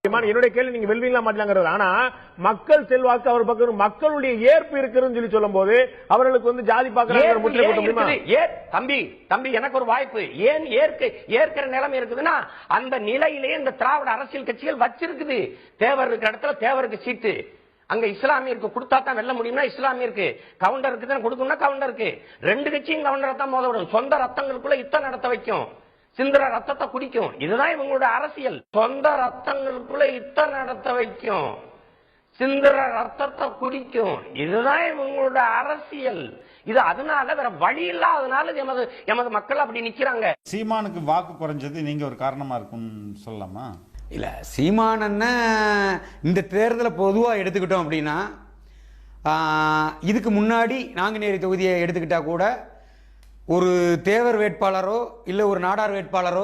என்னுடைய கேள்வி நீங்க வெல்வீங்களா மாட்டலாங்கிறது. ஆனா மக்கள் செல்வாக்கு அவர் பக்கம் மக்களுடைய ஏற்பு இருக்குன்னு சொல்லி சொல்லும் போது அவர்களுக்கு வந்து ஜாதி பார்க்கறாங்க. தம்பி எனக்கு ஒரு வாய்ப்பு ஏன் ஏற்கிற நிலைமை இருக்குதுன்னா அந்த நிலையிலே இந்த திராவிட அரசியல் கட்சிகள் வச்சிருக்குது. தேவர் இருக்கிற இடத்துல தேவருக்கு சீட்டு, அங்க இஸ்லாமியருக்கு கொடுத்தா தான் வெல்ல முடியும்னா இஸ்லாமியருக்கு, கவுண்டருக்கு தான் கொடுக்கணும்னா கவுண்டருக்கு. ரெண்டு கட்சியும் கவுண்டரை தான் மோத விடும். சொந்த ரத்தங்களுக்குள்ள யுத்தம் நடத்த வைக்கும், சிந்திர ரத்தத்தை குடிக்கும். இதுதான் இவங்களோட அரசியல். சொந்த ரத்தங்களுக்குள்ள யுத்தம் நடத்த வைக்கும், சிந்திர ரத்தத்தை குடிக்கும். இதுதான் இவங்களோட அரசியல். இது அதனால வேற வழி இல்லாதனால எமது மக்கள் அப்படி நிக்கிறாங்க. சீமானுக்கு வாக்கு குறைஞ்சது நீங்க ஒரு காரணமா இருக்கும்னு சொல்லலாமா? இல்ல, சீமானன்ன இந்த தேர்தலை பொதுவா எடுத்துக்கிட்டோம் அப்படின்னா, இதுக்கு முன்னாடி நாங்குநேரி தொகுதியை எடுத்துக்கிட்டா கூட ஒரு தேவர் வேட்பாளரோ இல்லை ஒரு நாடார் வேட்பாளரோ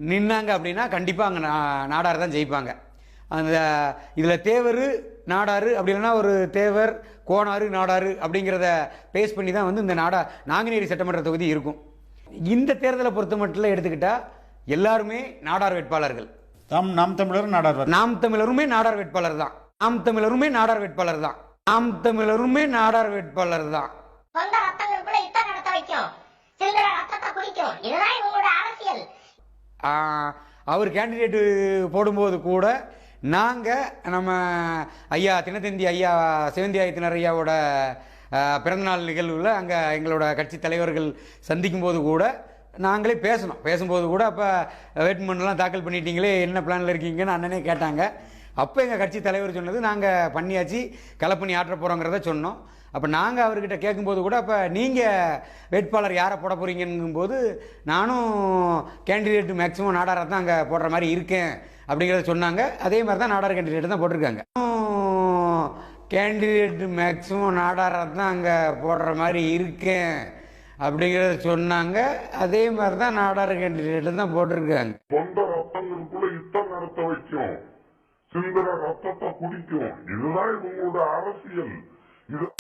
நின்னாங்க அப்படின்னா கண்டிப்பாக அங்கே நாடார் தான் ஜெயிப்பாங்க. அந்த இதில் தேவர் நாடாரு அப்படி இல்லைன்னா ஒரு தேவர் கோனாறு நாடாரு அப்படிங்கிறத பேஸ் பண்ணி தான் வந்து இந்த நாங்குநேரி சட்டமன்ற தொகுதி இருக்கும். இந்த தேர்தலை பொறுத்த மட்டும் எடுத்துக்கிட்டா எல்லாருமே நாடார் வேட்பாளர்கள். நாம் தமிழரும் நாடார், நாம் தமிழருமே நாடார் வேட்பாளர் தான். நாம் தமிழருமே நாடார் வேட்பாளர் தான். நாம் தமிழருமே நாடார் வேட்பாளர் தான். அவர் கேண்டிடேட் போடும்போது கூட நாங்கள் நம்ம ஐயா தினத்தந்தி ஐயா சிவந்தி ஆயத்தினர் ஐயாவோட பிறந்தநாள் நிகழ்வில் அங்கே எங்களோட கட்சி தலைவர்கள் சந்திக்கும் போது கூட நாங்களே பேசும்போது கூட அப்போ வேட்புமனுலாம் தாக்கல் பண்ணிட்டீங்களே, என்ன பிளானில் இருக்கீங்கன்னு அண்ணனே கேட்டாங்க. அப்போ எங்கள் கட்சி தலைவர் சொன்னது நாங்கள் பண்ணியாச்சு, களப்பணி ஆற்ற போகிறோங்கிறத சொன்னோம். அப்போ நாங்கள் அவர்கிட்ட கேட்கும்போது கூட அப்போ நீங்கள் வேட்பாளர் யாரை போட போகிறீங்கும்போது நானும் கேண்டிடேட் மேக்ஸிமம் நாடாரை தான் அங்கே போடுற மாதிரி இருக்கேன் அப்படிங்கிறத சொன்னாங்க. அதே மாதிரி தான் நாடார் கேண்டிடேட் தான் போட்டிருக்காங்க. கேண்டிடேட் மேக்ஸிமம் நாடாரை தான் அங்கே போடுற மாதிரி இருக்கேன் அப்படிங்கிறத சொன்னாங்க. அதே மாதிரி தான் நாடார் கேண்டிடேட் தான் போட்டிருக்காங்க. சொந்த ரத்தங்களுக்குள்ள யுத்தம் நடத்த வைக்கும், சிந்திர ரத்தத்தை குடிக்கும். இதுதான் இவங்களோட அரசியல். இது